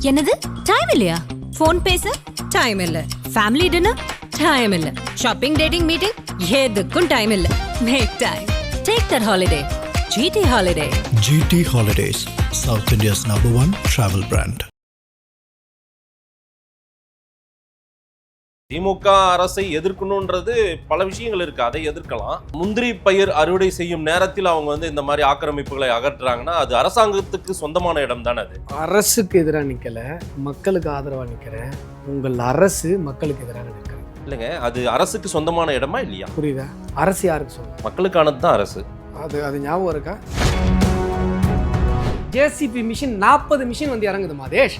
என்னது டைம் இல்லையா? ஃபோன் பேச டைம் இல்ல, ஃபேமிலி டின்னர் டைம் இல்ல, ஷாப்பிங் டேட்டிங் மீட்டிங் எதுக்கும் டைம் இல்ல. Make time. Take that holiday. GT Holiday. GT Holidays, South India's #1 travel brand. DMK அரசை எதிர்க்கணுன்றது பல விஷயங்கள் இருக்கு, அதை எதிர்க்கலாம். முந்திரி பயிர் அறுவடை செய்யும் நேரத்தில் அவங்க இந்த மாதிரி ஆக்கிரமிப்புகளை அகற்றுறாங்கன்னா அது அரசாங்கத்துக்கு சொந்தமான இடம் தானே. அது அரசுக்கு எதிராக நிக்கல, மக்களுக்கு ஆதரவா நிக்கிறேன். உங்கள் அரசு மக்களுக்கு எதிராக நிற்கிறது இல்லைங்க. அது அரசுக்கு சொந்தமான இடமா இல்லையா? புரியுதா? அரசு யாருக்கு சொந்தம்? மக்களுக்கானது தான் அரசு. அது ஞாபகம் இருக்கா? ஜேசிபி மிஷின் 40 மிஷின் இறங்குது மாதேஷ்.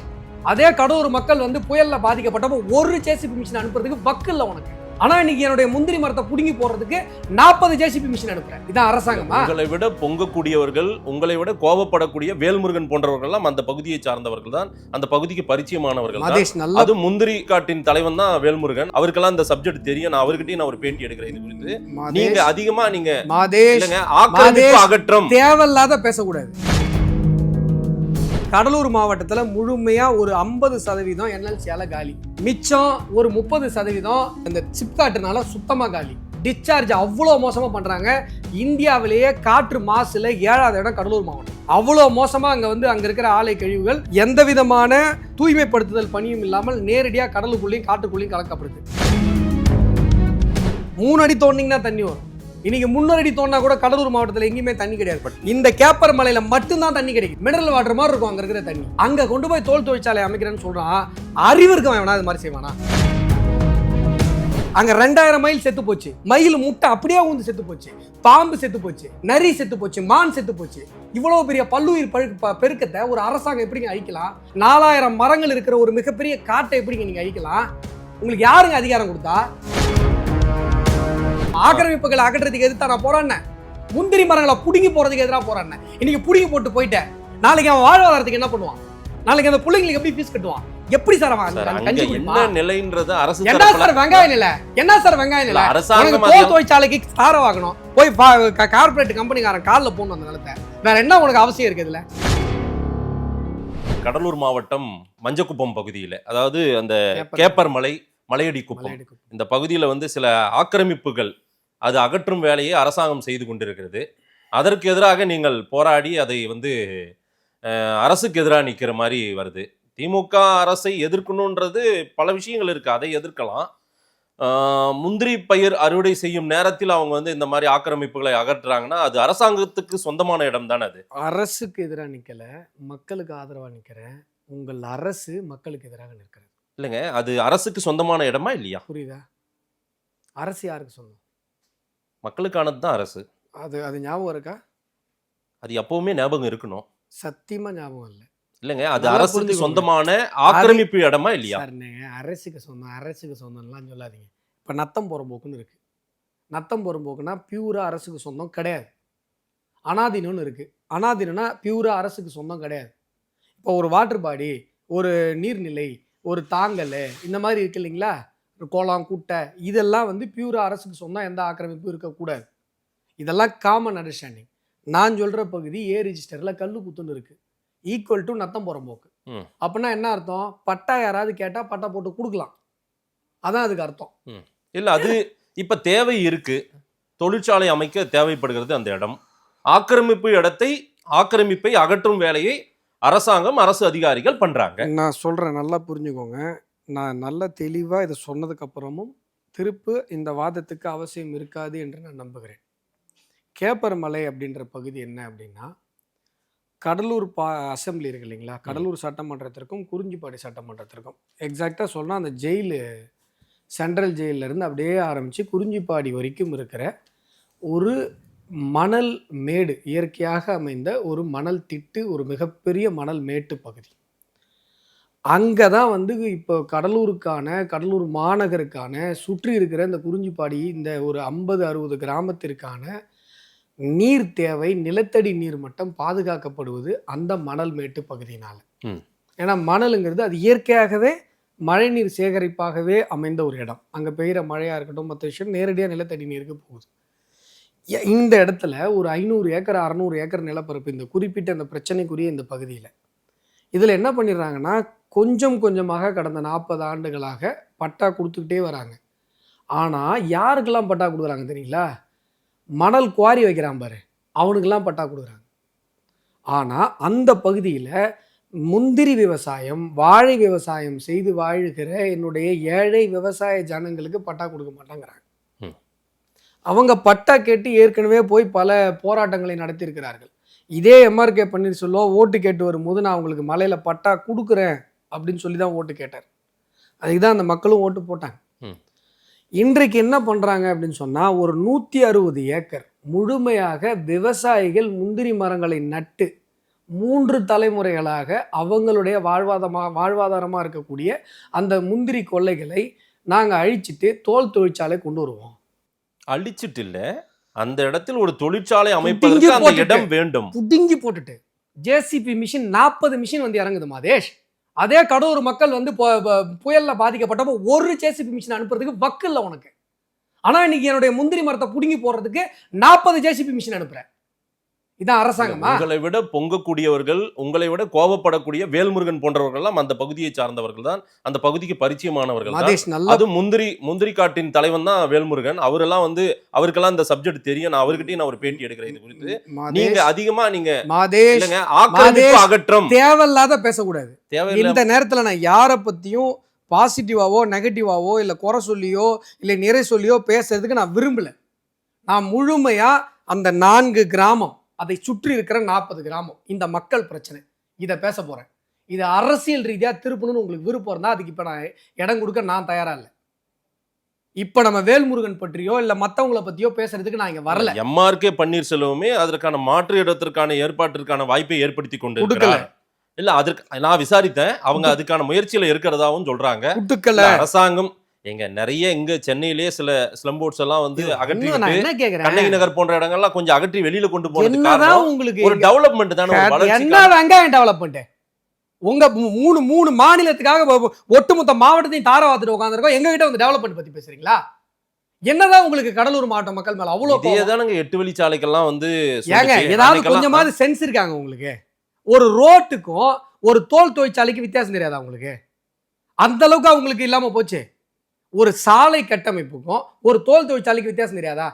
அதே கடலூர் மக்கள் புயல்ல பாதிக்கப்பட்டப்போ ஒரு ஜேசிபி மிஷின் அனுப்புறதுக்கு வக்கில்ல உனக்கு. ஆனா இன்னைக்கு என்னுடைய முந்திரி மரத்தை புடுங்கி போறதுக்கு 40 ஜேசிபி மிஷின் அனுப்புறேன். இதான் அரசாங்கமா? உங்களை விட பொங்கக்கூடியவர்கள், உங்களை விட கோபப்படக்கூடிய வேல்முருகன் போன்றவர்கள் அந்த பகுதியை சார்ந்தவர்கள் தான், அந்த பகுதிக்கு பரிச்சயமானவர்கள் தான். அது முந்திரி காட்டின் தலைவன் தான் வேல்முருகன். அவருக்கெல்லாம் இந்த சப்ஜெக்ட் தெரியும். நான் அவர்கிட்டயும் ஒரு பேட்டி எடுக்கிறேன் இது குறித்து. நீங்க அதிகமா ஆக்கிரமிப்பு அகற்றம் தேவையில்லாத பேசக்கூடாது. கடலூர் மாவட்டத்தில் முழுமையாக ஒரு 50% என்எல்சியால் காலி, மிச்சம் ஒரு 30% இந்த சிப்காட்டுனால சுத்தமாக காலி. டிஸ்சார்ஜ் அவ்வளோ மோசமாக பண்ணுறாங்க. இந்தியாவிலேயே காற்று மாசுல 7வது இடம் கடலூர் மாவட்டம். அவ்வளோ மோசமாக அங்கே இருக்கிற ஆலை கழிவுகள் எந்த விதமான தூய்மைப்படுத்துதல் பணியும் இல்லாமல் நேரடியாக கடலுக்குள்ளேயும் காட்டுக்குள்ளேயும் கலக்கப்படுது. 3 அடி தோண்டிங்கன்னா தண்ணி வரும். இன்னைக்கு 300 அடி தோண்டா கூட கடலூர் மாவட்டத்தில் எங்கேயுமே தண்ணி கிடையாது. இந்த கேப்பர் மலையில மட்டும்தான் தண்ணி கிடைக்கும். மினரல் வாட்டர் மாதிரி இருக்கும் அங்க இருக்கிற தண்ணி. அங்க கொண்டு போய் தோல் தொழிற்சாலை அமைக்கிறேன்னு சொல்றான். அறிவு இருக்கவன் வேணா அது மாதிரி செய்வானா? அங்க 2000 மயில் செத்து போச்சு. மயில் முட்டை அப்படியே ஊந்து செத்து போச்சு. பாம்பு செத்து போச்சு, நரி செத்து போச்சு, மான் செத்து போச்சு. இவ்வளவு பெரிய பல்லுயிர் பெருக்கத்தை ஒரு அரசாங்கம் எப்படிங்க அழிக்கலாம்? 4000 மரங்கள் இருக்கிற ஒரு மிகப்பெரிய காட்டை எப்படிங்க நீங்க அழிக்கலாம்? உங்களுக்கு யாருங்க அதிகாரம் கொடுத்தா? ஆக்கிரமிப்புகளை அகற்றதுக்கு எதிர்த்தா நான் போராடினேன். முந்திரி மரங்களை புடுங்கி போறதுக்கு எதிராக போராடினேன். இன்னைக்கு புடுங்கி போட்டு போயிட்டேன். நாளைக்கு அவன் வாழ்வாதாரத்துக்கு என்ன பண்ணுவான்? நாளைக்கு அந்த பிள்ளைங்களுக்கு எப்படி ஃபீஸ் கட்டுவான்? எப்படி சார் அவன் என்ன நிலைன்றது அரசு என்ன சார் வெங்காய நிலை? என்ன சார் வெங்காய நிலை? தோல் தொழிற்சாலைக்கு சார வாங்கணும், போய் கார்பரேட் கம்பெனிக்காரன் காலில் போகணும் அந்த நிலத்தை. வேற என்ன உனக்கு அவசியம் இருக்கு இதுல? கடலூர் மாவட்டம் மஞ்சக்குப்பம் பகுதியில், அதாவது அந்த கேப்பர் மலை, மலையடி குப்பம், இந்த பகுதியில் சில ஆக்கிரமிப்புகள் அது அகற்றும் வேலையை அரசாங்கம் செய்து கொண்டிருக்கிறது. அதற்கு எதிராக நீங்கள் போராடி அதை அரசுக்கு எதிராக நிற்கிற மாதிரி வருது. திமுக அரசை எதிர்க்கணுன்றது பல விஷயங்கள் இருக்கு, அதை எதிர்க்கலாம். முந்திரி பயிர் அறுவடை செய்யும் நேரத்தில் அவங்க இந்த மாதிரி ஆக்கிரமிப்புகளை அகற்றுறாங்கன்னா அது அரசாங்கத்துக்கு சொந்தமான இடம் தானே. அது அரசுக்கு எதிராக நிக்கல, மக்களுக்கு ஆதரவா நிக்கிறேன். உங்கள் அரசு மக்களுக்கு எதிராக நிற்கிறது இல்லைங்க. அது அரசுக்கு சொந்தமான இடமா இல்லையா? புரியுதா? அரசு யாருக்கு சொந்தம்? மக்களுக்கானது தான் அரசு. அது ஞாபகம் இருக்கா? அது எப்பவுமே ஞாபகம் இருக்கணும். சத்தியமா ஞாபகம் இல்லை. இல்லைங்க, அது அரசுக்கு சொந்தமான ஆக்கிரமிப்பு இடமா இல்லையா? அரசுக்கு சொந்தம்லாம் சொல்லாதீங்க. இப்போ நத்தம் புறம்போக்குன்னு இருக்கு. நத்தம் புறம்போக்குன்னா பியூரா அரசுக்கு சொந்தம் கிடையாது. அனாதீனம்னு இருக்கு. அனாதீனம்னா பியூரா அரசுக்கு சொந்தம் கிடையாது. இப்போ ஒரு வாட்டர் பாடி, ஒரு நீர்நிலை, ஒரு தாங்கல், இந்த மாதிரி இருக்கு இல்லைங்களா, குளம், குட்டை, இதெல்லாம் பியூரா அரசுக்கு சொந்தம். எந்த ஆக்கிரமிப்பும் இருக்கக்கூடாது. இதெல்லாம் காமன் அண்டர்ஸ்டாண்டிங். நான் சொல்ற பகுதி ஏ ரிஜிஸ்டர்ல கல்லு குத்துன்னு இருக்கு, ஈக்குவல் டு நத்தம் புறம்போக்கு. அப்படின்னா என்ன அர்த்தம்? பட்டா யாராவது கேட்டா பட்டா போட்டு கொடுக்கலாம், அதான் அதுக்கு அர்த்தம். இல்ல, அது இப்ப தேவை இருக்கு, தொழிற்சாலை அமைக்க தேவைப்படுகிறது அந்த இடம். ஆக்கிரமிப்பை அகற்றும் வேலையை அரசாங்கம், அரசு அதிகாரிகள் பண்றாங்க. நான் சொல்றேன், நல்லா புரிஞ்சுக்கோங்க. நான் நல்ல தெளிவாக இதை சொன்னதுக்கு அப்புறமும் திருப்பு இந்த வாதத்துக்கு அவசியம் இருக்காது என்று நான் நம்புகிறேன். கேப்பர் மலை அப்படின்ற பகுதி என்ன அப்படின்னா, கடலூர் அசம்பிளி இருக்கு இல்லைங்களா, கடலூர் சட்டமன்றத்திற்கும் குறிஞ்சிப்பாடி சட்டமன்றத்திற்கும் எக்ஸாக்டாக சொன்னால் அந்த ஜெயிலு, சென்ட்ரல் ஜெயிலிருந்து அப்படியே ஆரம்பித்து குறிஞ்சிப்பாடி வரைக்கும் இருக்கிற ஒரு மணல் மேடு, இயற்கையாக அமைந்த ஒரு மணல் திட்டு, ஒரு மிகப்பெரிய மணல் மேட்டு பகுதி. அங்கே தான் இப்போ கடலூர் மாநகருக்கான சுற்றி இருக்கிற இந்த குறிஞ்சிப்பாடி, இந்த ஒரு 50-60 கிராமத்திற்கான நீர் தேவை, நிலத்தடி நீர் மட்டம் பாதுகாக்கப்படுவது அந்த மணல் மேட்டு பகுதியினால. ஏன்னா மணலுங்கிறது அது இயற்கையாகவே மழைநீர் சேகரிப்பாகவே அமைந்த ஒரு இடம். அங்கே பெய்கிற மழையாக இருக்கட்டும், மற்ற விஷயம் நேரடியாக நிலத்தடி நீருக்கு போகுது. இந்த இடத்துல ஒரு 500 ஏக்கர் 600 ஏக்கர் நிலப்பரப்பு, இந்த குறிப்பிட்ட இந்த பிரச்சனைக்குரிய இந்த பகுதியில், இதில் என்ன பண்ணிடுறாங்கன்னா, கொஞ்சம் கொஞ்சமாக கடந்த 40 ஆண்டுகளாக பட்டா கொடுத்துக்கிட்டே வராங்க. ஆனால் யாருக்கெல்லாம் பட்டா கொடுக்குறாங்க தெரியுங்களா? மணல் குவாரி வைக்கிறான் பாரு, அவனுக்கெல்லாம் பட்டா கொடுக்குறாங்க. ஆனால் அந்த பகுதியில் முந்திரி விவசாயம், வாழை விவசாயம் செய்து வாழுகிற என்னுடைய ஏழை விவசாய ஜனங்களுக்கு பட்டா கொடுக்க மாட்டாங்கிறாங்க. அவங்க பட்டா கேட்டு ஏற்கனவே போய் பல போராட்டங்களை நடத்தியிருக்கிறார்கள். இதே எம்ஆர்கே பன்னீர்செல்வம் ஓட்டு கேட்டு வரும்போது நான் அவங்களுக்கு மலையில் பட்டா கொடுக்குறேன் அப்படின்னு சொல்லி தான் ஓட்டு கேட்டார். அதுக்கு தான் அந்த மக்களும் ஓட்டு போட்டாங்க. இன்றைக்கு என்ன பண்ணுறாங்க அப்படின்னு சொன்னால், ஒரு 160 ஏக்கர் முழுமையாக விவசாயிகள் முந்திரி மரங்களை நட்டு 3 தலைமுறைகளாக அவங்களுடைய வாழ்வாதாரமாக இருக்கக்கூடிய அந்த முந்திரி கொள்ளைகளை நாங்கள் அழிச்சிட்டு தோல் தொழிற்சாலை கொண்டு வருவோம். அழிச்சிட்டு இல்ல, அந்த இடத்தில் ஒரு தொழிற்சாலை அமைப்பதற்கு அந்த இடம் வேண்டும். புடுங்கி போட்டுட்டு ஜேசிபி மிஷின் 40 மிஷின் வந்து இறங்குது மாதேஷ். அதே கடலூர் மக்கள் வந்து புயல்ல பாதிக்கப்பட்டப்போ ஒரு ஜேசிபி மிஷின் அனுப்புறதுக்கு வக்கு இல்லை உனக்கு. ஆனா இன்னைக்கு என்னுடைய முந்திரி மரத்தை புடுங்கி போடுறதுக்கு 40 ஜேசிபி மிஷின் அனுப்புறேன். இதான் அரசாங்கமா? உங்களை விட பொங்கக்கூடியவர்கள், உங்களை விட கோபப்படக்கூடிய வேல்முருகன் போன்றவர்கள் எல்லாம் அந்த பகுதியை சார்ந்தவர்கள் தான், அந்த பகுதிக்கு பரிச்சயமானவர்கள் தான். அது முந்திரி காட்டின் தலைவன் தான் வேல்முருகன். அவரெல்லாம் வந்து அவருக்கெல்லாம் இந்த சப்ஜெக்ட் தெரியும். நான் அவர்கிட்டயும் நான் ஒரு பேட்டி எடுக்கிறேன் இது குறித்து. நீங்க அதிகமா நீங்க ஆக்கிரமிப்பு அகற்றம் தேவையில்லாத பேசக்கூடாது. இந்த நேரத்துல நான் யாரை பத்தியும் பாசிட்டிவாவோ நெகட்டிவாவோ இல்ல குறை சொல்லியோ இல்ல நிறை சொல்லியோ பேசுறதுக்கு நான் விரும்பல. நான் முழுமையா அந்த 4 கிராமம், அதை சுற்றி இருக்கிற 40 கிராமம், இந்த மக்கள் பிரச்சனை, இதை பேச போறேன். இது அரசியல் ரீதியா திருப்பணும்னு உங்களுக்கு விருப்பம் இருந்தா அதுக்கு இப்ப நான் இடம் கொடுக்க நான் தயாரா இல்லை. இப்ப நம்ம வேல்முருகன் பற்றியோ இல்ல மத்தவங்களை பத்தியோ பேசுறதுக்கு நான் இங்க வரல. எம்ஆர்கே பன்னீர்செல்வமே அதற்கான மாற்று இடத்திற்கான ஏற்பாட்டிற்கான வாய்ப்பை ஏற்படுத்தி கொண்டு இல்ல, அதற்கு நான் விசாரித்தேன். அவங்க அதுக்கான முயற்சியில இருக்கிறதாவும் சொல்றாங்க. அரசாங்கம் எங்க நிறைய இங்க சென்னையிலேயே சில ஸ்லம் போர்ட்ஸ் எல்லாம் வந்து அகற்றிட்டு கண்ணகி நகர் போன்ற இடங்கள்லாம் கொஞ்சம் அகற்றி வெளியில கொண்டு போனதுக்காக உங்களுக்கு ஒரு டெவலப்மெண்ட் தானே. என்ன வெங்காயம் டெவலப்மெண்ட்? உங்க மூணு மாநிலத்துக்காக ஒட்டுமொத்த மாவட்டத்தையும் தாரவாத்துட்டு உட்காந்துருக்கோம். எங்க கிட்ட வந்து டெவலப்மெண்ட் பத்தி பேசுறீங்களா? என்னதான் உங்களுக்கு கடலூர் மாவட்ட மக்கள் மேல அவ்வளவு இதேதானுங்க 8 வழிச்சாலைக்கெல்லாம் வந்து ஏதாவது கொஞ்சமாவது சென்ஸ் இருக்காங்க உங்களுக்கு? ஒரு ரோட்டுக்கும் ஒரு தோல் தொழிற்சாலைக்கு வித்தியாசம் தெரியாதா உங்களுக்கு? அந்த அளவுக்கு அவங்களுக்கு இல்லாம போச்சு. ஒரு சாலை கட்டமைப்புக்கும் ஒரு தோல் தொழிற்சாலைக்கு வித்தியாசம் தெரியாதா?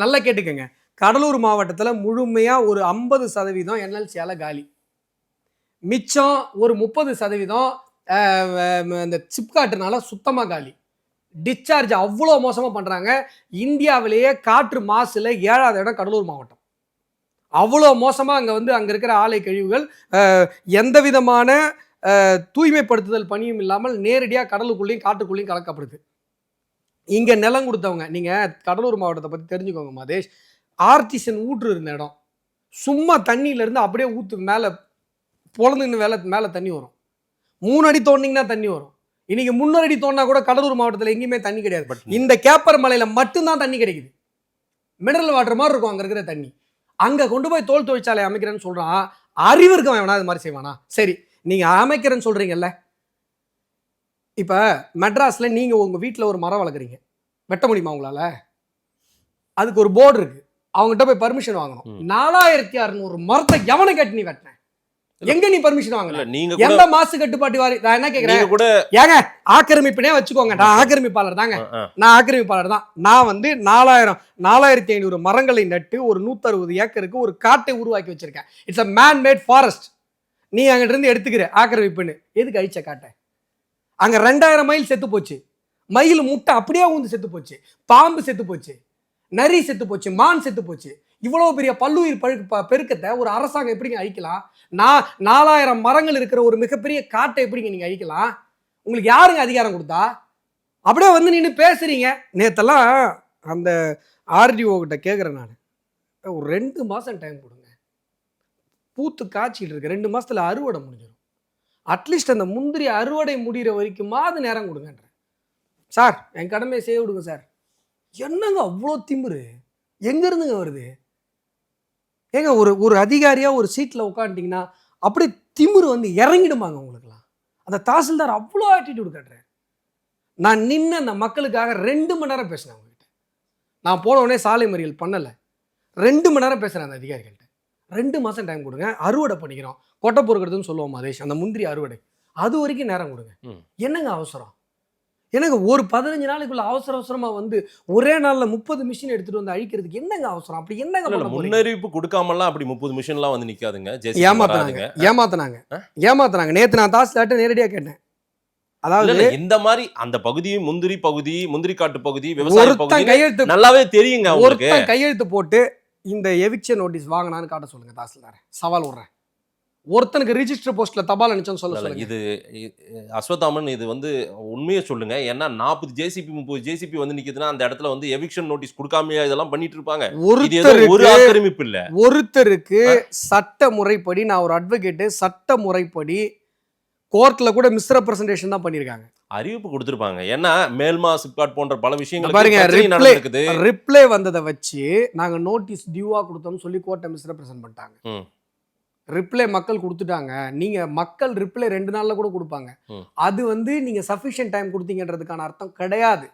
நல்லா கேட்டுக்கங்க. கடலூர் மாவட்டத்தில் முழுமையா ஒரு 50% என்எல்சியால காலி, மிச்சம் ஒரு 30% இந்த சிப்காட்டுனால சுத்தமா காலி. டிஸ்சார்ஜ் அவ்வளோ மோசமா பண்றாங்க. இந்தியாவிலேயே காற்று மாசுல 7வது இடம் கடலூர் மாவட்டம். அவ்வளோ மோசமாக அங்கே வந்து அங்கே இருக்கிற ஆலை கழிவுகள் எந்த விதமான தூய்மைப்படுத்துதல் பணியும் இல்லாமல் நேரடியாக கடலுக்குள்ளேயும் காட்டுக்குள்ளேயும் கலக்கப்படுது. இங்கே நிலம் கொடுத்தவங்க, நீங்கள் கடலூர் மாவட்டத்தை பற்றி தெரிஞ்சுக்கோங்க மாதேஷ். ஆர்டிசன் ஊற்று இருந்த இடம், சும்மா தண்ணியிலேருந்து அப்படியே ஊற்று மேலே பொழந்துன்னு மேலே தண்ணி வரும். 3 அடி தோண்டிங்கன்னா தண்ணி வரும். இன்னைக்கு 300 அடி தோண்டினா கூட கடலூர் மாவட்டத்தில் எங்கேயுமே தண்ணி கிடையாது. இந்த கேப்பர் மலையில் மட்டும்தான் தண்ணி கிடைக்குது. மினரல் வாட்டர் மாதிரி இருக்கும் அங்கே இருக்கிற தண்ணி. அங்கே கொண்டு போய் தோல் தொழிற்சாலை அமைக்கிறேன்னு சொல்கிறான். அறிவு இருக்கவன் வேணா அது மாதிரி செய்வானா? சரி, நீங்கள் அமைக்கிறேன்னு சொல்கிறீங்கல்ல, இப்போ மெட்ராஸில் நீங்கள் உங்கள் வீட்டில் ஒரு மரம் வளர்க்குறீங்க, வெட்ட முடியுமா உங்களால்? அதுக்கு ஒரு போர்டு இருக்குது, அவங்ககிட்ட போய் பர்மிஷன் வாங்கணும். 4600 மரத்தை எவனை கேட்டு நீ வெட்டின? எங்க நீ பர்மிஷன் வாங்கல? நீங்க எந்த மாசு கட்டுப்பாட்டு வாரி? நான் என்ன கேக்குறேன், ஏங்க ஆக்கிரமிப்புனே வச்சுக்கோங்க, நான் ஆக்கிரமிப்பாளர் தாங்க, நான் ஆக்கிரமிப்பாளர் தான். நான் வந்து 4500 மரங்களை நட்டு ஒரு 160 ஏக்கருக்கு ஒரு காட்டை உருவாக்கி வச்சிருக்கேன். It's a man made forest. நீ அங்கிட்ட இருந்து எடுத்துக்கிற ஆக்கிரமிப்புன்னு எதுக்கு அழிச்ச காட்டை? அங்க 2000 மயில் செத்து போச்சு, மயில் முட்டை அப்படியே ஊந்து செத்து போச்சு, பாம்பு செத்து போச்சு, நரி செத்து போச்சு, மான் செத்து போச்சு. இவ்வளவு பெரிய பல்லுயிர் பெருக்கத்தை ஒரு அரசாங்கம் எப்படிங்க அழிக்கலாம்? 4000 மரங்கள் இருக்கிற ஒரு மிகப்பெரிய காட்டை எப்படிங்க நீங்க அழிக்கலாம்? உங்களுக்கு யாருங்க அதிகாரம் கொடுத்தா? அப்படியே வந்து நின்று பேசுறீங்க. நேத்தெல்லாம் அந்த ஆர்டிஓ கிட்ட கேட்குறேன் நான், ஒரு 2 மாசம் டைம் கொடுங்க, பூத்து காய்ச்சிட்டு இருக்கு, 2 மாசத்துல அறுவடை முடிஞ்சிடும், அட்லீஸ்ட் அந்த முந்திரி அறுவடை முடிகிற வரைக்குமாவது நேரம் கொடுங்கன்ற. சார் என் கடமையை செய்ய விடுங்க சார். என்னங்க அவ்வளோ திமிரு எங்க இருந்துங்க வருது? ஏங்க ஒரு அதிகாரியா ஒரு சீட்ல உட்காந்துட்டீங்கன்னா அப்படி திமிரு வந்து இறங்கிடுமாங்க உங்களுக்குலாம்? அந்த தாசில்தார் அவ்வளோ ஆட்டிடியூட் காட்டுறேன். நான் நின்று அந்த மக்களுக்காக 2 மணி நேரம் பேசினேன் அவங்ககிட்ட. நான் போன உடனே சாலை மறியல் பண்ணலை, 2 மணி நேரம் பேசுகிறேன் அந்த அதிகாரிகள்கிட்ட. 2 மாதம் டைம் கொடுங்க, அறுவடை பண்ணிக்கிறோம். கொட்டை பொறுக்கிறதுன்னு சொல்லுவோம் மாதேஷ், அந்த முந்திரி அறுவடை அது வரைக்கும் நேரம் கொடுங்க. ம். என்னங்க அவசரம்? எனக்கு ஒரு 15 நாளைக்குள்ள அவசரமா வந்து ஒரே நாள்ல 30 மிஷின் எடுத்துட்டு வந்து அழிக்கிறதுக்கு என்னங்க அவசரம்? அப்படி என்னங்க இல்ல, பண்ண போறீங்க? முன்னறிவிப்பு கொடுக்காமலாம் அப்படி 30 மிஷின்லாம் வந்து நிக்காதுங்க. ஏமாத்துனாங்க. நேத்து நான் தாசில்தார்ட்ட நேரடியா கேட்டேன். அதாவது இல்ல, இந்த மாதிரி அந்த பகுதி முந்திரி காட்டு பகுதி விவசாய ஒருத்தன் பகுதி கையெழுத்து நல்லாவே தெரியுங்க உங்களுக்கு. ஒருத்தன் கையெழுத்து போட்டு இந்த எவிக்ஷன் நோட்டீஸ் வாங்கினான்னு காட்ட சொல்லுங்க தாசில்தார். சவால் விடுறேன். ஒருத்தனுக்கு ரிஜிஸ்டர் போஸ்ட்ல தபால் அனுப்பிச்சோன்னு சொல்ல இல்ல, சொல்லுங்க. இது அஸ்வத்தாமன் இது வந்து உண்மையை சொல்லுங்க. ஏன்னா 40 ஜேசிபி 30 ஜேசிபி வந்து நிக்குதுன்னா அந்த இடத்துல வந்து எவிக்ஷன் நோட்டீஸ் கொடுக்காம இதெல்லாம் பண்ணிட்டு இருப்பாங்க. இது ஏதோ ஒரு ஆக்கிரமிப்பு இல்ல. ஒருத்தருக்கு சட்ட முறைப்படி, நான் ஒரு அட்வொகேட், சட்ட முறைப்படி கோர்ட்ல கூட மிஸ்ரெப்ரசன்டேஷன் தான் பண்ணிருக்காங்க. அறிவிப்பு கொடுத்திருப்பாங்க. ஏன்னா மேல்மா சிப்காட் போன்ற பல விஷயங்கள் பாருங்க, நடக்குது. ரிப்ளை வந்ததை வச்சு நாங்க நோட்டீஸ் டியூவா கொடுத்தோம்னு சொல்லி கோர்ட்டை மிஸ்ரெப்ரசன்ட் பண்ணிட்டாங்க. ரிப்ளை மக்கள் கொடுத்துட்டாங்க. நீங்க மக்கள் ரிப்ளை 2 நாள்ல கூட கொடுப்பாங்க. அது வந்து நீங்க சஃபிஷியன்ட் டைம் கொடுத்தீங்கன்றதுக்கான அர்த்தம் கிடையாது.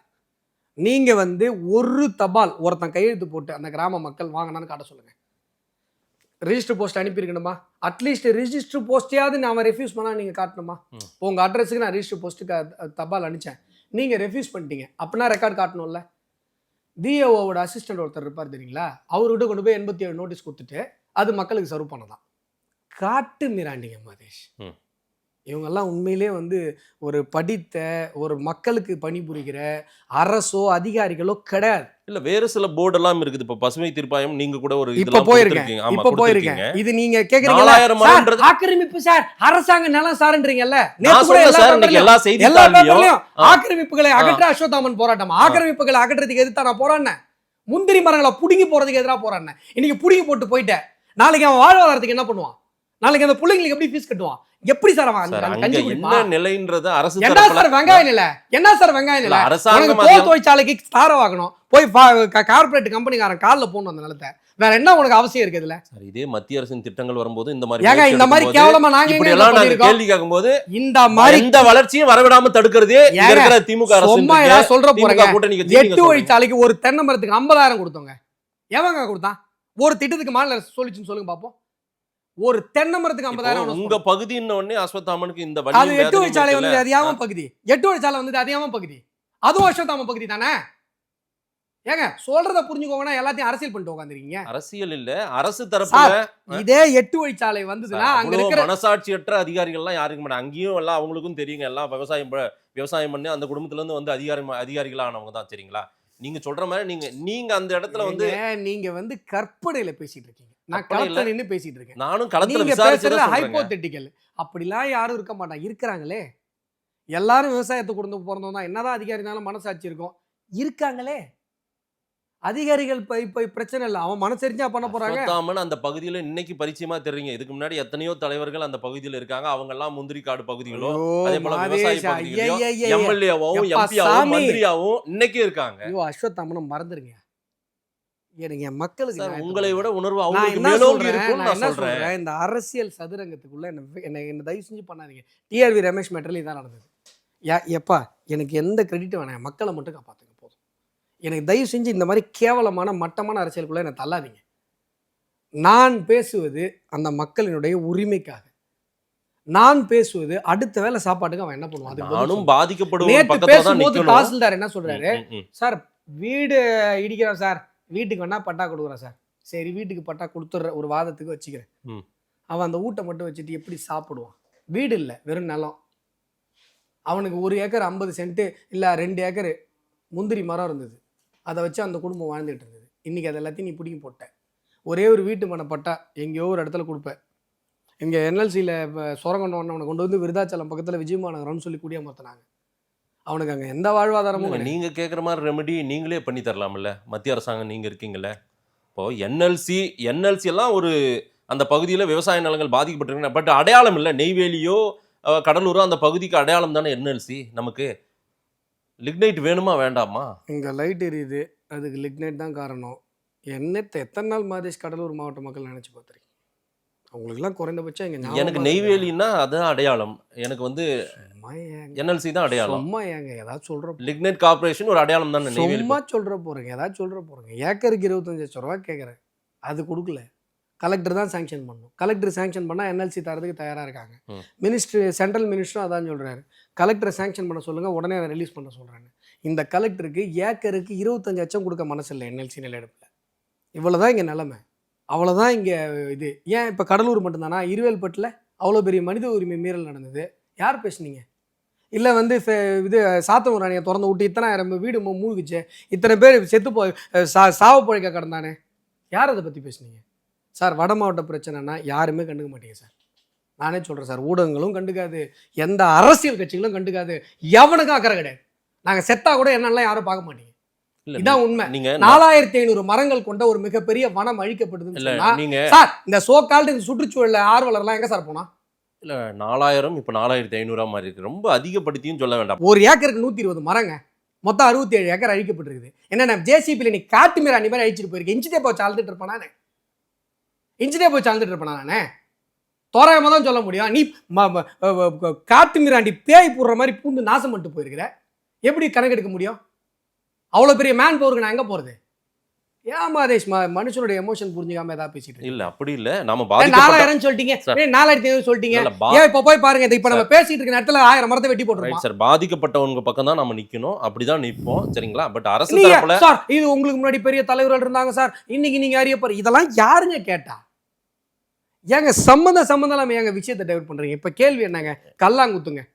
நீங்க வந்து ஒரு தபால் ஒருத்தன் கையெழுத்து போட்டு அந்த கிராம மக்கள் வாங்கினான்னு காட்ட சொல்லுங்க. ரிஜிஸ்டர் போஸ்ட் அனுப்பியிருக்கணுமா? அட்லீஸ்ட் ரிஜிஸ்டர் போஸ்டையாவது நான் ரெஃப்யூஸ் பண்ணா நீங்க காட்டணுமா? உங்க அட்ரஸுக்கு நான் ரிஜிஸ்டர் போஸ்ட்டுக்கு தபால் அனுப்பிச்சேன், நீங்க ரெஃப்யூஸ் பண்ணிட்டீங்க அப்படின்னா ரெக்கார்ட் காட்டணும்ல. டிஓவோட அசிஸ்டன்ட் ஒருத்தர் இருப்பார் தெரியுங்களா, அவர்கிட்ட கொண்டு போய் 87 நோட்டீஸ் கொடுத்துட்டு அது மக்களுக்கு சர்வ் பண்ணதான். காட்டு மிராண்டிங்க மாதேஷ். இவங்கெல்லாம் உண்மையிலே வந்து ஒரு படித்த ஒரு மக்களுக்கு பணிபுரிகிற அரசோ அதிகாரிகளோ கிடையாது. இல்ல, வேற சில போர்டு எல்லாம் இருக்குது. இப்ப பசுமை தீர்ப்பாயம் நீங்க கூட ஒரு இப்ப போயிருக்கேன். இது நீங்க கேக்குறீங்களா, ஆக்கிரமிப்பு சார், அரசாங்க நிலம் சார்ன்றீங்கல்ல. எல்லா பேப்பர்லயும் ஆக்கிரமிப்புகளை அகற்ற அஸ்வத்தாமன் போராட்டம். ஆக்கிரமிப்புகளை அகற்றதுக்கு எதிர்த்தா நான் போராடினேன். முந்திரி மரங்களை புடுங்கி போறதுக்கு எதிராக போராடினேன். இன்னைக்கு புடுங்கி போட்டு போயிட்டேன். நாளைக்கு அவன் வாழ்வாதாரத்துக்கு என்ன பண்ணுவான்? நாளைக்கு அந்த பிள்ளைங்களுக்கு எப்படி ஃபீஸ் கட்டுவான்? எப்படி சார் அவன் என்ன நிலைன்றது அரசு என்ன சார் வெங்காய நிலை? என்ன சார் வெங்காய நிலை? தோல் தொழிற்சாலைக்கு ஸ்டார வாங்கணும், போய் கார்பரேட் கம்பெனிக்காரன் கால்ல போடணும் அந்த நிலத்தை. வேற என்ன உனக்கு அவசியம் இருக்குது இல்ல? இதே மத்திய அரசின் திட்டங்கள் வரும்போது இந்த மாதிரி கேவலமா நாங்க கேள்வி கேட்கும்போது இந்த மாதிரி இந்த வளர்ச்சியும் வரவிடாம தடுக்கிறதே திமுக அரசு. சொல்ற போறாங்க 8 வழிச்சாலைக்கு ஒரு தென்னை மரத்துக்கு 50,000 கொடுத்தோங்க. எவங்க கொடுத்தான்? ஒரு திட்டத்துக்கு மாநில அரசு சொல்லிச்சுன்னு சொல்லுங்க பாப்போம். ஒரு தென்னை மரத்துக்கு 50,000. உங்க பகுதின்னு ஒண்ணே அஸ்வத்தாமனுக்கு இந்த அது 8 வழிச்சாலை வந்து அது யாவும் பகுதி. 8 வழிச்சாலை வந்து அது யாவும் பகுதி. அதுவும் அஸ்வத்தாமன் பகுதி தானே? ஏங்க சொல்றத புரிஞ்சுக்கோங்கன்னா எல்லாத்தையும் அரசியல் பண்ணிட்டு உட்கார்ந்திருக்கீங்க. அரசியல் இல்ல, அரசு தரப்புல இதே 8 வழிச்சாலை வந்ததுன்னா அங்க இருக்கிற மனசாட்சியற்ற அதிகாரிகள் எல்லாம் யாருக்கு மாட்டாங்க. அங்கேயும் எல்லாம் அவங்களுக்கும் தெரியுங்க. எல்லாம் விவசாயம் பண்ணி அந்த குடும்பத்துல இருந்து வந்து அதிகாரிகளா ஆனவங்க தான். சரிங்களா? நீங்க சொல்ற மாதிரி நீங்க அந்த இடத்துல வந்து நீங்க வந்து கற்பனையில பேசிட்டு இருக்கீங்க. நான் களத்துல நின்னு பேசிட்டு இருக்கேன். நானும் களத்துல விசாரிச்சத ஹைபோதெட்டிக்கல். அப்படிலாம் யாரும் இருக்க மாட்டாங்க. இருக்காங்களே, எல்லாரும் விவசாயத்தை கொடுத்து பிறந்தவங்க தான். என்னதான் அதிகாரினாலும் மனசாட்சி இருக்கும். இருக்காங்களே அதிகாரிகள். இப்ப பிரச்சனை இல்லை, அவன் மனசரிஞ்சா பண்ண போறாங்க. அந்த பகுதியில இன்னைக்கு பரிச்சயமா தெரியுங்க. இதுக்கு முன்னாடி எத்தனையோ தலைவர்கள் அந்த பகுதியில இருக்காங்க. அவங்க எல்லாம் முந்திரி காடு பகுதிகளோ, அதே போல விவசாய பகுதிகளோ, எம்எல்ஏவும் எம்பியாவும் மந்திரியாவும் இன்னைக்கு இருக்காங்க. ஐயோ, அஸ்வத்தாமனை மறந்துருங்க. எனக்கு என் மக்களுக்கு உங்களை விட உணர்வு அவங்களுக்கு மேலோங்கி இருக்கும்னு நான் சொல்றேன். இந்த அரசியல் சதுரங்கத்துக்குள்ள என்ன தயவு செஞ்சு பண்ணாதீங்க. டிஆர்வி ரமேஷ் மேட்டர்ல இதான் நடந்தது. எப்பா எனக்கு எந்த கிரெடிட் வேணாம், மக்களை மட்டும் காப்பாத்துங்க போதும். எனக்கு தயவு செஞ்சு இந்த மாதிரி கேவலமான மட்டமான அரசியலுக்குள்ள என்ன தள்ளாதீங்க. நான் பேசுவது அந்த மக்களினுடைய உரிமைக்காக. நான் பேசுவது அடுத்த வேளை சாப்பாட்டுக்கு அவன் என்ன பண்ணுவான். நானும் பாதிக்கப்படுவேன். நேத்து பேசும்போது தாசில்தார் என்ன சொல்றாரு, சார் வீடு இடிக்கிறோம் சார், வீட்டுக்கு வேணா பட்டா கொடுக்குறேன் சார். சரி, வீட்டுக்கு பட்டா கொடுத்துட்ற ஒரு வாதத்துக்கு வச்சுக்கிறேன். அவன் அந்த வீட்டை மட்டும் வச்சுட்டு எப்படி சாப்பிடுவான்? வீடு இல்லை, வெறும் நிலம். அவனுக்கு 1 ஏக்கர் 50 சென்ட் இல்லை 2 ஏக்கர் முந்திரி மரம் இருந்தது. அதை வச்சு அந்த குடும்பம் வாழ்ந்துட்டு இருந்தது. இன்னைக்கு அது எல்லாத்தையும் நீ பிடிங்கி போட்ட. ஒரே ஒரு வீட்டு மன பட்டா எங்கேயோ ஒரு இடத்துல கொடுப்பேன். இங்கே என்எல்சியில் சுரங்கம் அவனை கொண்டு வந்து விருதாச்சலம் பக்கத்தில் விஜயமாநகரம்னு சொல்லி குடியமர்த்தினாங்க. அவனுக்கு அங்கே எந்த வாழ்வாதாரமும். நீங்க கேட்குற மாதிரி ரெமெடி நீங்களே பண்ணி தரலாம்ல. மத்திய அரசாங்கம் நீங்க இருக்கீங்கல்ல. இப்போ என்எல்சி எல்லாம் ஒரு அந்த பகுதியில் விவசாய நிலங்கள் பாதிக்கப்பட்டிருக்கீங்க. பட் அடையாளம் இல்லை. நெய்வேலியோ கடலூரோ அந்த பகுதிக்கு அடையாளம் தானே என்எல்சி. நமக்கு லிக்னைட் வேணுமா வேண்டாமா? இங்கே லைட் எரியுது, அதுக்கு லிக்னைட் தான் காரணம். எத்தனை நாள் மாதேஷ் கடலூர் மாவட்ட மக்கள் நினச்சி பார்த்துருக்கீங்க? அவங்களுக்குலாம் குறைந்தபட்சம் இங்கே எனக்கு நெய்வேலின்னா அதுதான் அடையாளம். எனக்கு வந்து என்எல்சி தான் அடையாளம். சும்மா ஏங்க ஏதாவது சொல்ற. லிக்னைட் கார்பரேஷன் ஒரு அடையாளம் தானே. சும்மா சொல்ற போறீங்க, ஏதாவது சொல்ற போறீங்க. ஏக்கருக்கு 25 லட்சம் ரூபா கேட்குறேன், அது கொடுக்கல. கலெக்டர் தான் சேங்ஷன் பண்ணணும். கலெக்டர் சேங்ஷன் பண்ணால் என்எல்சி தரதுக்கு தயாராக இருக்காங்க. ம். சென்ட்ரல் மினிஸ்டரும் அதான் சொல்கிறாரு, கலெக்டரை சேங்ஷன் பண்ண சொல்லுங்கள், உடனே அதை ரிலீஸ் பண்ண சொல்கிறாங்க. இந்த கலெக்டருக்கு ஏக்கருக்கு 25 லட்சம் கொடுக்க மனசு இல்லை என்எல்சி நிலையெடுப்பில். இவ்வளோதான் இங்கே நிலைமை, அவ்வளோதான் இங்கே இது. ஏன் இப்போ கடலூர் மட்டும்தானா? இருவேல்பட்டில் அவ்வளோ பெரிய மனித உரிமை மீறல் நடந்தது, யார் பேசுனீங்க? இல்லை வந்து இது சாத்தனூர் அணையை திறந்து விட்டு இத்தனை வீடு மூழ்கிச்சு, இத்தனை பேர் செத்து போய் சாவ பழைக்க கிடந்தானே, யார் அதை பற்றி பேசுனீங்க சார்? வட மாவட்ட பிரச்சனைனா யாருமே கண்டுக்க மாட்டீங்க சார். நானே சொல்கிறேன் சார், ஊடகங்களும் கண்டுக்காது, எந்த அரசியல் கட்சிகளும் கண்டுக்காது, எவனுக்கும் அக்கறை கிடையாது. நாங்கள் செத்தா கூட என்னெல்லாம் யாரும் பார்க்க மாட்டீங்க. இதான் உண்மை. நீங்க 4500 மரங்கள் கொண்ட ஒரு மிகப்பெரிய வனம் அழிக்கப்படுதுன்னு சொன்னா, நீங்க சார் இந்த சோகால்டு சுற்றுச்சூழல் ஆர்வலர்லாம் எங்க சார் போனா? இல்ல 4000 இப்ப 4500 மாதிரி இருக்கு. ரொம்ப அதிகப்படுத்தியும் சொல்ல வேண்டாம். ஒரு ஏக்கருக்கு 120 மரங்க, மொத்தம் 67 ஏக்கர் அழிக்கப்பட்டிருக்குது. என்னென்ன ஜேசிபியில் நீ காட்டு மீற அன்னி மாதிரி அழிச்சிட்டு போயிருக்கேன். இன்ச்சு டேப் வச்சு அழுதுட்டு இருப்பானே, இன்ச்சு டேப் வச்சு அழுதுட்டு இருப்பானா? நானே தோராயமாக தான் சொல்ல முடியும். நீ காட்டு மீறாண்டி பேய் போடுற மாதிரி பூந்து நாசம் பண்ணிட்டு போயிருக்கிற, எப்படி கணக்கெடுக்க முடியும்? அவ்வளோ பெரிய மேன் பவருக்கு நான் எங்கே போகிறது? ஏன் மாதேஷ் மனுஷனுடைய எமோஷன் புரிஞ்சுக்காம ஏதாவது பேசிட்டு இல்ல அப்படி இல்ல, நாம 4000 சொல்லிட்டீங்க, 4500 சொல்லிட்டீங்க. ஏன் இப்போ போய் பாருங்க, இப்ப நம்ம பேசிட்டு இருக்க நேரத்துல 1000 மரத்தை வெட்டி போட்டுருக்கோம் சார். பாதிக்கப்பட்டவங்க பக்கம் தான் நம்ம நிக்கணும், அப்படிதான் நிப்போம், சரிங்களா? பட் அரசு தரப்புல சார் இது உங்களுக்கு முன்னாடி பெரிய தலைவர்கள் இருந்தாங்க சார், இன்னைக்கு நீங்க அறியப்பாரு, இதெல்லாம் யாருங்க கேட்டா? ஏங்க சம்மந்தம் இல்லாம ஏங்க விஷயத்தை டைவர்ட் பண்றீங்க? இப்ப கேள்வி என்னங்க, கல்லாங்குத்துங்க,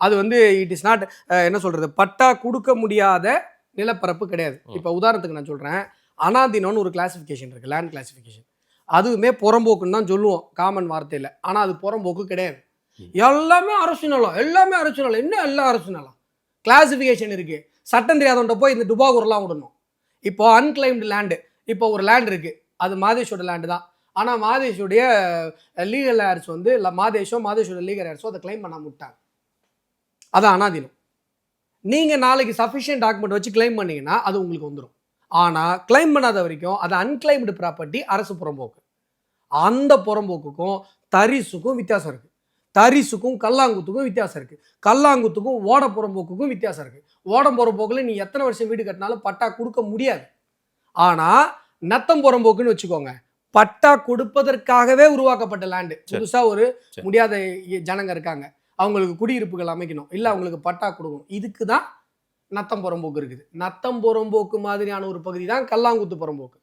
அது வந்து இட் இஸ் நாட் என்ன சொல்றது, பட்டா கொடுக்க முடியாத நிலப்பரப்பு கிடையாது. இப்ப உதாரணத்துக்கு நான் சொல்றேன், அனாதீனம்னு ஒரு கிளாசிஃபிகேஷன் இருக்குது, லேண்ட் கிளாசிஃபிகேஷன். அதுவுமே புறம்போக்குன்னு தான் சொல்லுவோம் காமன் வார்த்தையில், ஆனால் அது புறம்போக்கு கிடையாது. எல்லாமே அரசு நிலம், எல்லாமே அரசு நிலம். என்ன எல்லாம் அரசு நிலம்? கிளாசிஃபிகேஷன் இருக்குது. சட்டம் தெரியாதவன்ட்ட போய் இந்த டுபாகூர்லாம் விடணும். இப்போ அன்கிளைம்டு லேண்டு, இப்போ ஒரு லேண்ட் இருக்குது, அது மாதேஷோட லேண்டு தான். ஆனால் மாதேஷோடைய லீகல் ஏர்ஸ் வந்து மாதேஷோட லீகல் ஏர்ஸோ அதை கிளைம் பண்ணாம விட்டாங்க. அதான் அனாதீனம். நீங்கள் நாளைக்கு சஃபிஷியன்ட் டாக்குமெண்ட் வச்சு கிளைம் பண்ணீங்கன்னா அது உங்களுக்கு வந்துடும். ஆனால் கிளைம் பண்ணாத வரைக்கும் அது அன்கிளைம்டு ப்ராப்பர்ட்டி, அரசு புறம்போக்கு. அந்த புறம்போக்குக்கும் தரிசுக்கும் வித்தியாசம் இருக்குது. தரிசுக்கும் கல்லாங்குத்துக்கும் வித்தியாசம் இருக்குது. கல்லாங்குத்துக்கும் ஓட புறம்போக்குக்கும் வித்தியாசம் இருக்குது. ஓட புறம்போக்கில் நீ எத்தனை வருஷம் வீடு கட்டினாலும் பட்டா கொடுக்க முடியாது. ஆனால் நத்தம் புறம்போக்குன்னு வச்சுக்கோங்க, பட்டா கொடுப்பதற்காகவே உருவாக்கப்பட்ட லேண்டு. புதுசாக ஒரு முடியாத ஜனங்க இருக்காங்க, அவங்களுக்கு குடியிருப்புகள் அமைக்கணும், இல்லை அவங்களுக்கு பட்டா கொடுக்கணும். இதுக்கு தான் நத்தம் புறம்போக்கு இருக்குது. நத்தம் புறம்போக்கு மாதிரியான ஒரு பகுதி தான் கல்லாங்குத்து புறம்போக்கு.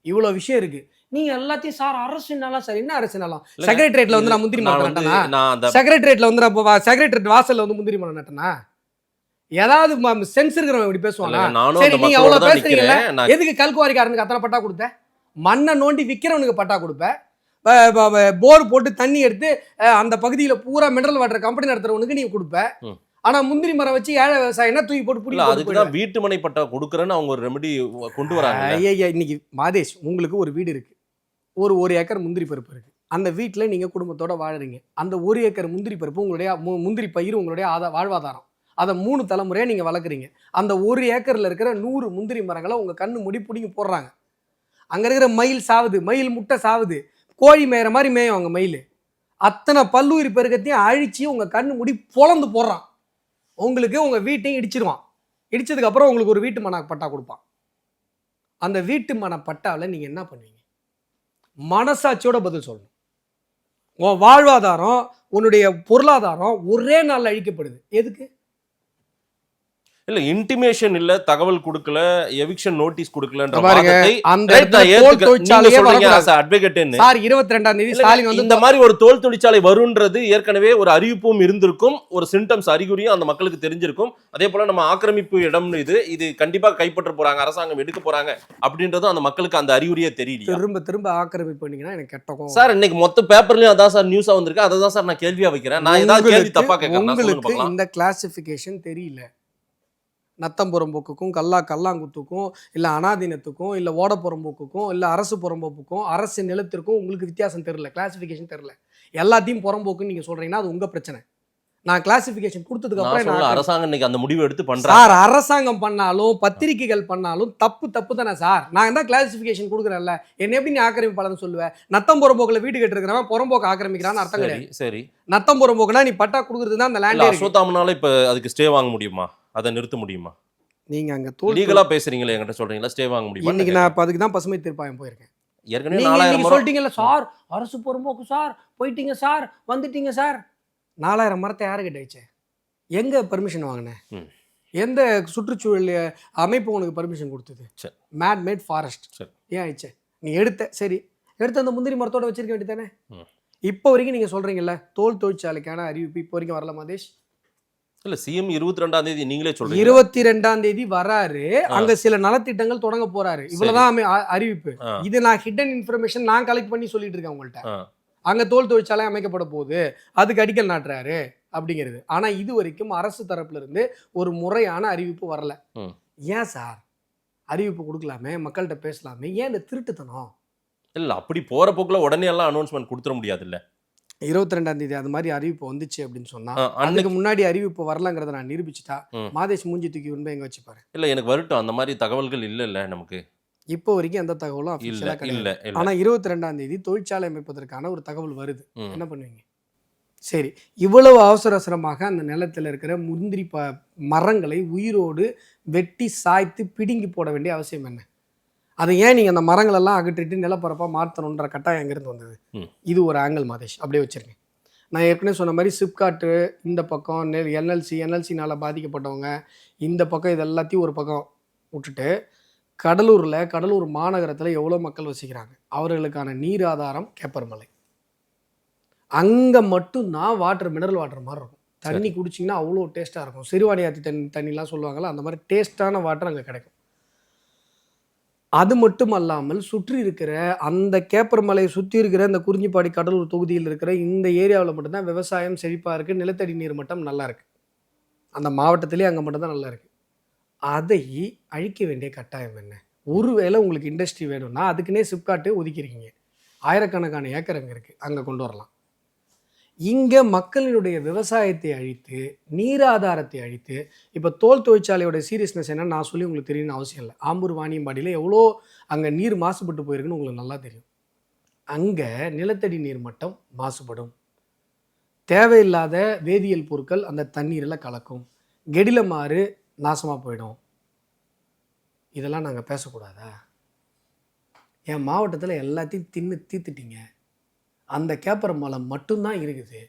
இவ்வளவு விஷயம் இருக்கு. நீங்க எல்லாத்தையும் சார் அரசு நிலம், சார் என்ன அரசு நிலம்? செக்ரட்டரியேட்ல வந்து நான் முந்திரி மரம் நட்டனா? செக்ரட்டரியேட்ல வந்து நான் செக்ரட்டரியேட் வாசல்ல வந்து முந்திரி மரம் நட்டனா? ஏதாவது சென்ஸ் இருக்கிறவங்க இப்படி பேசுவாங்க. சரி, நீங்க அவ்வளவு பேசுறீங்கல்ல, எதுக்கு கல்குவாரிக்காரனுக்கு அத்தனை பட்டா கொடுத்த? மண்ணை நோண்டி விற்கிறவனுக்கு பட்டா கொடுப்ப, போர் போட்டு தண்ணி எடுத்து அந்த பகுதியில பூரா மினரல் வாட்டர் கம்பெனி நடத்துறவனுக்கு நீங்க கொடுப்ப. ஆனா முந்திரி மரம் வச்சு ஏழை விவசாயினா தூக்கி போட்டு புடி. அதுக்குதான் வீட்டு மனை பட்டா கொடுக்குறேன்னு அவங்க ஒரு ரெமெடி கொண்டு வராங்க. இன்னைக்கு மாதேஷ், உங்களுக்கு ஒரு வீடு இருக்கு, ஒரு ஏக்கர் முந்திரி பருப்பு இருக்கு, அந்த வீட்டுல நீங்க குடும்பத்தோட வாழறீங்க. அந்த 1 ஏக்கர் முந்திரி பருப்பு உங்களுடைய முந்திரி பயிர் உங்களுடைய வாழ்வாதாரம். அதை 3 தலைமுறையா நீங்க வளர்க்குறீங்க. அந்த 1 ஏக்கர்ல இருக்கிற 100 முந்திரி மரங்களை உங்க கண்ணு முடி பிடிங்கி போடுறாங்க. அங்க இருக்கிற மயில் சாவுது, மயில் முட்டை சாவுது, கோழி மேயிற மாதிரி மேயும் அவங்க மயில். அத்தனை பல்லுயிர் பெருக்கத்தையும் அழிச்சு உங்க கண்ணு முடி பொழந்து போடுறான். உங்களுக்கு உங்க வீட்டையும் இடிச்சிருவான். இடிச்சதுக்கு அப்புறம் உங்களுக்கு ஒரு வீட்டு மன பட்டா கொடுப்பான். அந்த வீட்டு மன பட்டாவில் நீங்க என்ன பண்ணுவீங்க? மனசாட்சியோட பதில் சொல்லணும். உன் வாழ்வாதாரம், உன்னுடைய பொருளாதாரம் ஒரே நாள் அழிக்கப்படுது. எதுக்கு? இல்ல இன்டிமேஷன் இல்ல, தகவல் கொடுக்கல, எவிக்ஷன் நோட்டீஸ் கொடுக்கலன்ற பாருங்க. வாதத்தை அந்த நீங்க சொல்றீங்க as advocate ன்னு. சார் 22ஆம் தேதி ஸ்டாலின் வந்து இந்த மாதிரி ஒரு தோல் தொழிற்சாலை வரும்ன்றது ஏற்கனவே ஒரு அறிவிப்பும் இருந்திருக்கும், ஒரு சிம்டம்ஸ் அறிகுறியும் அந்த மக்களுக்கு தெரிஞ்சிருக்கும். அதே போல நம்ம ஆக்கிரமிப்பு இடம் இது கண்டிப்பா கைப்பற்ற போறாங்க, அரசாங்கம் எடுக்க போறாங்க அப்படின்றது அந்த மக்களுக்கு அந்த அறிகுறியே தெரியல. திரும்ப ஆக்கிரமிப்பு பண்ணீங்கன்னா எனக்கு கெட்டக்கும் சார். இன்னைக்கு மொத்த பேப்பர்லயும் அதான் சார் நியூஸா வந்திருக்கு. அதை தான் சார் நான் கேள்வியா வைக்கிறேன். நான் ஏதாவது கேள்வி தப்பா கேட்கறேன். உங்களுக்கு இந்த கிளாசிஃபிகேஷன் தெரியல. நத்தம் புறம்போக்குக்கும் கல்லாங்குத்துக்கும், இல்லை அனாதீனத்துக்கும், இல்லை ஓட புறம்போக்குக்கும், இல்லை அரசு புறம்போக்குக்கும், அரசு நிலத்திற்கும் உங்களுக்கு வித்தியாசம் தெரியல, கிளாசிஃபிகேஷன் தெரியல. எல்லாத்தையும் புறம்போக்குன்னு நீங்க சொல்றீங்கன்னா அது உங்க பிரச்சனை. நான் கிளாசிஃபிகேஷன் கொடுத்ததுக்கு அப்புறம் அரசாங்கம் இன்னைக்கு அந்த முடிவு எடுத்து பண்றாங்க. சார் அரசாங்கம் பண்ணாலும் பத்திரிகைகள் பண்ணாலும் தப்பு தானே சார். நான் தான் கிளாசிஃபிகேஷன் கொடுக்குறேன்ல, என்ன எப்படி நீ ஆக்கிரமிப்பாளர்னு சொல்லுவேன்? நத்தம் புறம்போக்குல வீடு கட்டிருக்கிறவன் புறம்போக்கு ஆக்கிரமிக்கிறான்னு அர்த்தம் கிடையாது. சரி, நத்தம் புறம்போக்குனா நீ பட்டா கொடுக்குறது தான் அந்த லேண்ட். அசோத்தாமனால இப்ப அதுக்கு ஸ்டே வாங்க முடியுமா? அதை நிறுத்த முடியுமா? நீங்க அங்க லீகலா பேசுறீங்களே, என்கிட்ட சொல்றீங்களா ஸ்டே வாங்க முடியுமா? இன்னைக்கு நான் அதுக்கு தான் பசுமை தீர்ப்பாயம் போயிருக்கேன். ஏற்கனவே நீங்க 4000 இன்னைக்கு மரம் சொல்லிட்டீங்கல்ல சார், அரசு புறம்போக்கு சார், போயிட்டீங்க சார், வந்துட்டீங்க சார். 4000 மரத்தை யாரு கிட்ட வச்ச? எங்க பெர்மிஷன் வாங்கின? ம். எந்த சுற்றுச்சூழல் அமைப்பு உனக்கு பெர்மிஷன் கொடுத்தது? சரி. Mad mad forest. சரி. ஏன் ஆயிடுச்ச? நீ எடுத்த சரி, எடுத்து அந்த முந்திரி மரத்தோட வச்சிருக்க வேண்டியதானே? ம். இப்போ வரைக்கும் நீங்க சொல்றீங்கல்ல தோல் தொழிற்சாலைக்கான அறிவிப்பு இப்போ வரைக்கும் வரல மாதேஷ். இல்ல சிஎம் 22ஆம் தேதி நீங்களே சொல்றீங்க. 22ஆம் தேதி வராரு. அங்க சில நலத்திட்டங்கள் தொடங்க போறாரு. இவ்வளவுதான் அறிவிப்பு. ஆ. இது நான் ஹிடன் இன்ஃபர்மேஷன் நான் கலெக்ட் பண்ணி சொல்லிட்டு இருக்கேன் உங்கள்ட்ட. ஆ. அங்க தோல் தொழிற்சாலை அமைக்கப்பட போகுது, அதுக்கு அடிக்கல் நாட்டுறாரு அப்படிங்கிறது. ஆனா இது வரைக்கும் அரசு தரப்புல இருந்து ஒரு முறையான அறிவிப்பு வரல. ம். ஏன் சார் அறிவிப்பு கொடுக்கலாமே, மக்கள்கிட்ட பேசலாமே, ஏன் இந்த திருட்டுத்தனம்? இல்ல அப்படி போற போக்குல உடனே எல்லாம் அனௌன்ஸ்மெண்ட் கொடுத்துட முடியாது இல்ல. 22ஆம் தேதி அது மாதிரி அறிவிப்பு வந்துச்சு அப்படின்னு சொன்னா, அன்னைக்கு அதுக்கு முன்னாடி அறிவிப்பு வரலங்கிறத நான் நிரூபிச்சுட்டா, ம். மாதேஷ் மூஞ்சி தூக்கி உண்மை எங்க வச்சுப்பாரு? இல்ல எனக்கு வரட்டும், அந்த மாதிரி தகவல்கள் இல்ல நமக்கு. இப்போ வரைக்கும் எந்த தகவலும் இல்ல அஃபிஷியலா இல்ல கிடையாது. இல்ல. ஆனா 22ஆம் தேதி தொழிற்சாலை அமைப்பதற்கான ஒரு தகவல் வருது. ம். என்ன பண்ணுவீங்க? சரி, இவ்வளவு அவசரமாக அந்த நிலத்தில் இருக்கிற முந்திரி மரங்களை உயிரோடு வெட்டி சாய்த்து பிடுங்கி போட வேண்டிய அவசியம் என்ன? அதை ஏன் நீங்கள் அந்த மரங்களெல்லாம் அகற்றிட்டு நிலப்பரப்பாக மாற்றணுன்ற கட்டாயம் எங்கேருந்து வந்தது? ம். இது ஒரு ஆங்கிள் மாதேஷ், அப்படியே வச்சிருங்க. நான் ஏற்கனவே சொன்ன மாதிரி சிப்காட்டு இந்த பக்கம் என்எல்சினால் பாதிக்கப்பட்டவங்க இந்த பக்கம் இது எல்லாத்தையும் ஒரு பக்கம் விட்டுட்டு, கடலூர் மாநகரத்தில் எவ்வளோ மக்கள் வசிக்கிறாங்க, அவர்களுக்கான நீர் ஆதாரம் கேப்பர்மலை. அங்கே மட்டும்தான் மினரல் வாட்டர் மாதிரி இருக்கும். தண்ணி குடிச்சிங்கன்னா அவ்வளோ டேஸ்ட்டாக இருக்கும். சிறுவாணியாத்தி தண்ணிலாம் சொல்லுவாங்கள்ல, அந்த மாதிரி டேஸ்ட்டான வாட்டர் அங்கே கிடைக்கும். அது மட்டும் அல்லாமல் சுற்றி இருக்கிற அந்த கேப்பர்மலையை சுற்றி இருக்கிற இந்த குறிஞ்சிப்பாடி கடலூர் தொகுதியில் இருக்கிற இந்த ஏரியாவில் மட்டும்தான் விவசாயம் செழிப்பாக இருக்குது, நிலத்தடி நீர் மட்டம் நல்லா இருக்குது. அந்த மாவட்டத்திலே அங்கே மட்டும்தான் நல்லா இருக்குது. அதை அழிக்க வேண்டிய கட்டாயம் என்ன? ஒருவேளை உங்களுக்கு இண்டஸ்ட்ரி வேணும்னா அதுக்குன்னே சிப்காட்டு ஒதுக்கிருக்கீங்க. ஆயிரக்கணக்கான ஏக்கர் அங்கே இருக்குது, அங்கே கொண்டு வரலாம். இங்கே மக்களினுடைய விவசாயத்தை அழித்து, நீர் ஆதாரத்தை அழித்து, இப்போ தோல் தொழிற்சாலையோட சீரியஸ்னஸ் என்னன்னு நான் சொல்லி உங்களுக்கு தெரியணும்னு அவசியம் இல்லை. ஆம்பூர் வாணியம்பாடியில் எவ்வளோ அங்கே நீர் மாசுபட்டு போயிருக்குன்னு உங்களுக்கு நல்லா தெரியும். அங்கே நிலத்தடி நீர் மட்டம் மாசுபடும், தேவையில்லாத வேதியியல் பொருட்கள் அந்த தண்ணீரில் கலக்கும், கெடில மாறு நாசமாக போயிடும். இதெல்லாம் நாங்கள் பேசக்கூடாதா? என் மாவட்டத்தில் எல்லாத்தையும் தின்னு தீர்த்துட்டீங்க. அந்த கேப்பர்மலை மட்டும்தான் இருக்குது,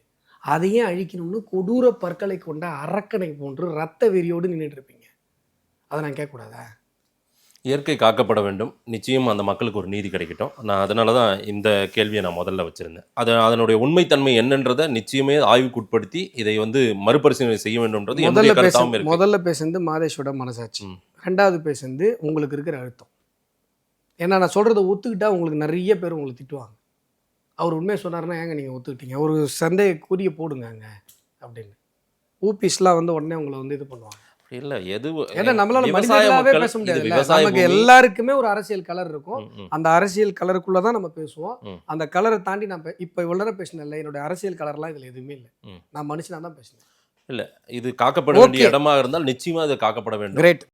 அதையே அழிக்கணும்னு கொடூர பற்களை கொண்ட அரக்கனை போன்று ரத்த வெறியோடு நின்றுட்டு இருப்பீங்க. அதை நான் கேட்கக்கூடாதா? இயற்கை காக்கப்பட வேண்டும், நிச்சயம் அந்த மக்களுக்கு ஒரு நீதி கிடைக்கட்டும். நான் அதனால தான் இந்த கேள்வியை நான் முதல்ல வச்சுருந்தேன். அதனுடைய உண்மைத்தன்மை என்னன்றதை நிச்சயமே ஆய்வுக்குட்படுத்தி இதை மறுபரிசீலனை செய்ய வேண்டும்ன்றது என்னுடைய கருத்தாகவும் இருக்கு. முதல்ல பேசுனது மாதேஷோட மனசாட்சி, ரெண்டாவது பேசுனது உங்களுக்கு இருக்கிற அழுத்தம். ஏன்னா நான் சொல்கிறத ஒத்துக்கிட்டா உங்களுக்கு நிறைய பேர் உங்களை திட்டுவாங்க. அவர் உண்மையை சொன்னார்னா ஏங்க நீங்கள் ஒத்துக்கிட்டீங்க, ஒரு சந்தேகக்குரிய போடுங்க அங்கே அப்படின்னு. ஊபிஸ்லாம் உடனே உங்களை இது பண்ணுவாங்க. இல்ல ஏன்னா நம்மளால மனிதர்களாவே பேச முடியாது. நமக்கு எல்லாருக்குமே ஒரு அரசியல் கலர் இருக்கும். அந்த அரசியல் கலருக்குள்ள தான் நம்ம பேசுவோம். அந்த கலரை தாண்டி நான் இப்போ இவ்வளோ நேரம் பேசினேன்ல, என்னோட அரசியல் கலர்லாம் இதில் எதுவுமே இல்லை. நான் மனுஷனா தான் பேசினேன். இல்ல இது காக்கப்பட வேண்டிய இடமா இருந்தால் நிச்சயமா இது காக்கப்பட வேண்டும். கிரேட்.